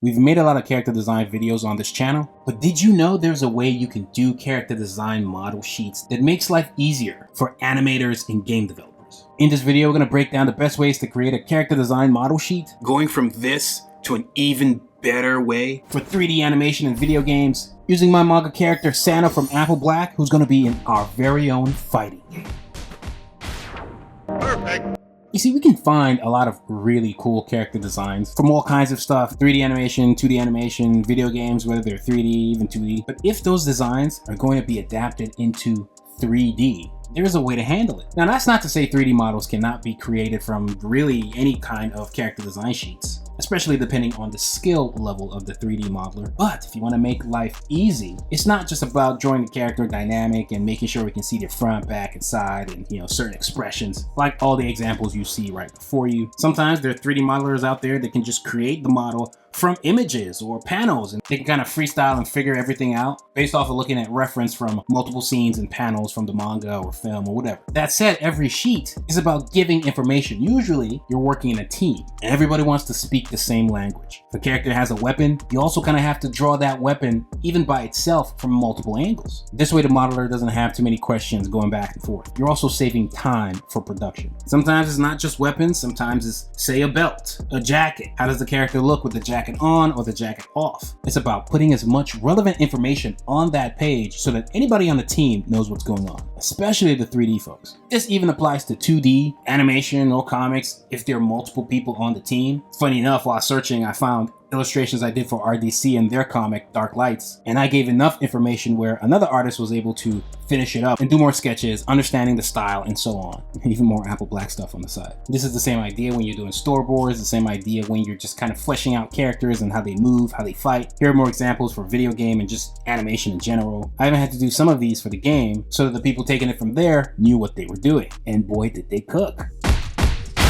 We've made a lot of character design videos on this channel, but did you know there's a way you can do character design model sheets that makes life easier for animators and game developers? In this video, we're going to break down the best ways to create a character design model sheet, going from this to an even better way for 3D animation in video games, using my manga character Shanna from Apple Black, who's going to be in our very own fighting game. Perfect. You see, we can find a lot of really cool character designs from all kinds of stuff, 3D animation, 2D animation, video games, whether they're 3D, even 2D. But if those designs are going to be adapted into 3D, there's a way to handle it. Now, that's not to say 3D models cannot be created from really any kind of character design sheets, especially depending on the skill level of the 3D modeler. But if you want to make life easy, it's not just about drawing the character dynamic and making sure we can see their front, back, and side, and certain expressions, like all the examples you see right before you. Sometimes there are 3D modelers out there that can just create the model from images or panels, and they can kind of freestyle and figure everything out based off of looking at reference from multiple scenes and panels from the manga or film or whatever. That said, every sheet is about giving information. Usually you're working in a team and everybody wants to speak the same language. If a character has a weapon, you also kind of have to draw that weapon even by itself from multiple angles. This way the modeler doesn't have too many questions going back and forth. You're also saving time for production. Sometimes it's not just weapons, sometimes it's, say, a belt, a jacket. How does the character look with the jacket on or the jacket off? It's about putting as much relevant information on that page so that anybody on the team knows what's going on, especially the 3D folks. This even applies to 2D, animation, or comics if there are multiple people on the team. Funny enough, while searching, I found illustrations I did for RDC and their comic Dark Lights, and I gave enough information where another artist was able to finish it up and do more sketches, understanding the style and so on, and even more Apple Black stuff on the side. This is the same idea when you're doing storyboards, the same idea when you're just kind of fleshing out characters and how they move, how they fight. Here are more examples for video game and just animation in general. I even had to do some of these for the game so that the people taking it from there knew what they were doing, and boy did they cook.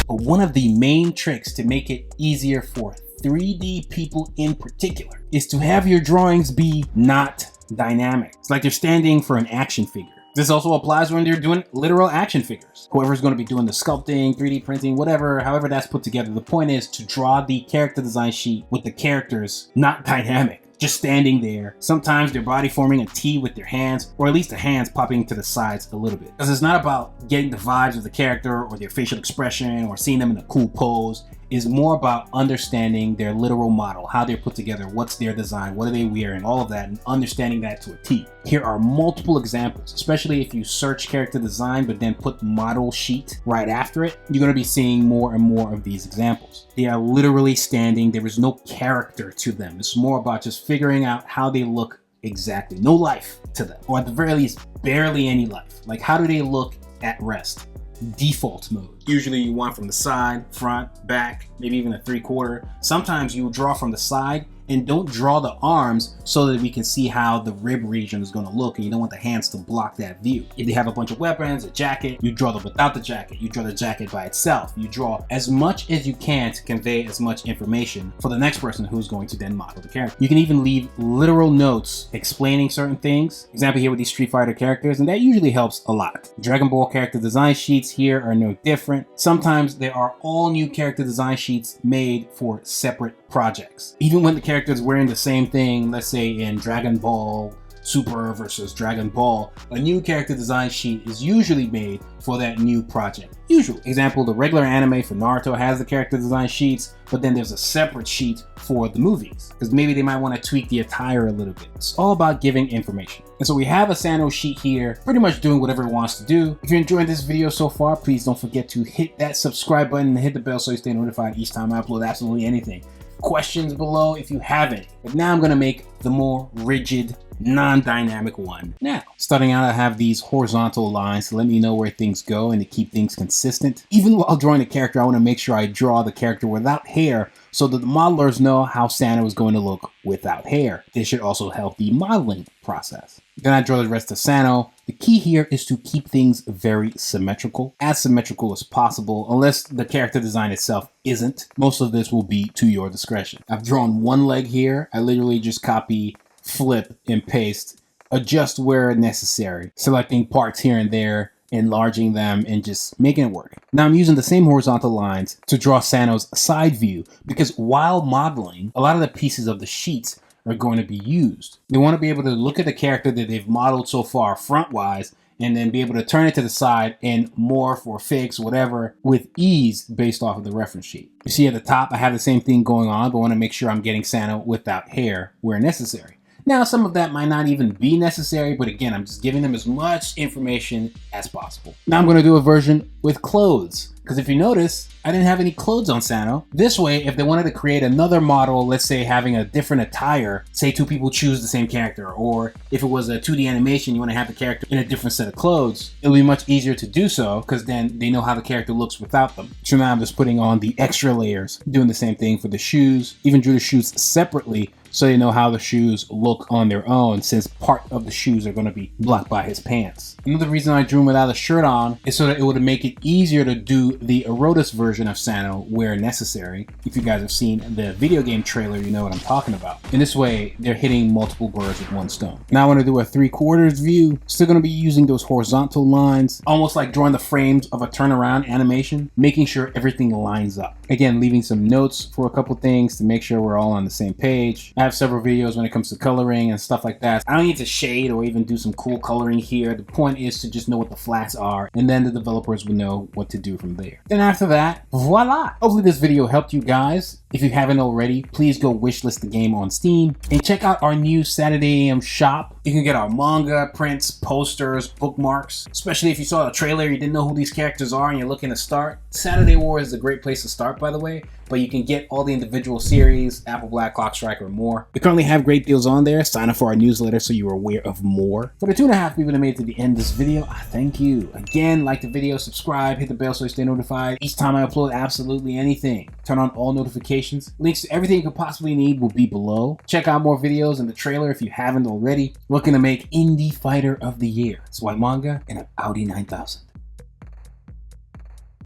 But one of the main tricks to make it easier for 3D people in particular is to have your drawings be not dynamic. It's like they're standing for an action figure. This also applies when they're doing literal action figures. Whoever's going to be doing the sculpting, 3D printing, whatever, however that's put together. The point is to draw the character design sheet with the characters not dynamic, just standing there. Sometimes their body forming a T with their hands, or at least the hands popping to the sides a little bit. Because it's not about getting the vibes of the character or their facial expression or seeing them in a cool pose. Is more about understanding their literal model, how they're put together, what's their design, what are they wearing, all of that, and understanding that to a T. Here are multiple examples, especially if you search character design but then put model sheet right after it, you're going to be seeing more and more of these examples. They are literally standing, there is no character to them. It's more about just figuring out how they look exactly. No life to them, or at the very least, barely any life. Like, how do they look at rest? Default mode. Usually you want from the side, front, back, maybe even a 3/4. Sometimes you draw from the side and don't draw the arms so that we can see how the rib region is going to look, and you don't want the hands to block that view. If they have a bunch of weapons, a jacket, you draw them without the jacket. You draw the jacket by itself. You draw as much as you can to convey as much information for the next person who's going to then model the character. You can even leave literal notes explaining certain things. Example here with these Street Fighter characters, and that usually helps a lot. Dragon Ball character design sheets here are no different. Sometimes there are all new character design sheets made for separate projects. Even when the character is wearing the same thing, let's say in Dragon Ball Super versus Dragon Ball, a new character design sheet is usually made for that new project. Usually. Example, the regular anime for Naruto has the character design sheets, but then there's a separate sheet for the movies, because maybe they might want to tweak the attire a little bit. It's all about giving information. And so we have a Sano sheet here, pretty much doing whatever it wants to do. If you're enjoying this video so far, please don't forget to hit that subscribe button and hit the bell so you stay notified each time I upload absolutely anything. Questions below if you have any. But now I'm going to make the more rigid, non-dynamic one. Now, starting out, I have these horizontal lines to let me know where things go and to keep things consistent. Even while drawing the character, I want to make sure I draw the character without hair so that the modelers know how Santa is going to look without hair. This should also help the modeling process. Then I draw the rest of Sano. The key here is to keep things very symmetrical, as symmetrical as possible, unless the character design itself isn't. Most of this will be to your discretion. I've drawn one leg here. I literally just copy, flip, and paste, adjust where necessary, selecting parts here and there enlarging them and just making it work. Now I'm using the same horizontal lines to draw Sano's side view because while modeling, a lot of the pieces of the sheets are going to be used. They want to be able to look at the character that they've modeled so far front-wise and then be able to turn it to the side and morph or fix whatever with ease based off of the reference sheet. You see at the top, I have the same thing going on, but I want to make sure I'm getting Sano without hair where necessary. Now, some of that might not even be necessary, but again, I'm just giving them as much information as possible. Now I'm going to do a version with clothes, because if you notice, I didn't have any clothes on Sano. This way, if they wanted to create another model, let's say having a different attire, say two people choose the same character, or if it was a 2D animation, you want to have the character in a different set of clothes, it'll be much easier to do so, because then they know how the character looks without them. So now I'm just putting on the extra layers, doing the same thing for the shoes, even drew the shoes separately, so they know how the shoes look on their own, since part of the shoes are going to be blocked by his pants. Another reason I drew him without a shirt on is so that it would make it easier to do the Erotus version of Sano where necessary. If you guys have seen the video game trailer, you know what I'm talking about. In this way, they're hitting multiple birds with one stone. Now I want to do a 3/4 view. Still going to be using those horizontal lines, almost like drawing the frames of a turnaround animation, making sure everything lines up. Again, leaving some notes for a couple things to make sure we're all on the same page. I have several videos when it comes to coloring and stuff like that. I don't need to shade or even do some cool coloring here. The point is to just know what the flats are, and then the developers will know what to do from there. Then after that, voila! Hopefully this video helped you guys. If you haven't already, please go wishlist the game on Steam and check out our new Saturday AM shop. You can get our manga, prints, posters, bookmarks. Especially if you saw the trailer, you didn't know who these characters are and you're looking to start. Saturday War is a great place to start, by the way, but you can get all the individual series, Apple Black, Clock Strike, or more. We currently have great deals on there. Sign up for our newsletter so you're aware of more. For the 2.5 people that made it to the end of this video, I thank you. Again, like the video, subscribe, hit the bell so you stay notified each time I upload absolutely anything. Turn on all notifications. Links to everything you could possibly need will be below. Check out more videos and the trailer if you haven't already. Looking to make Indie Fighter of the Year. It's My Manga and an Audi 9000.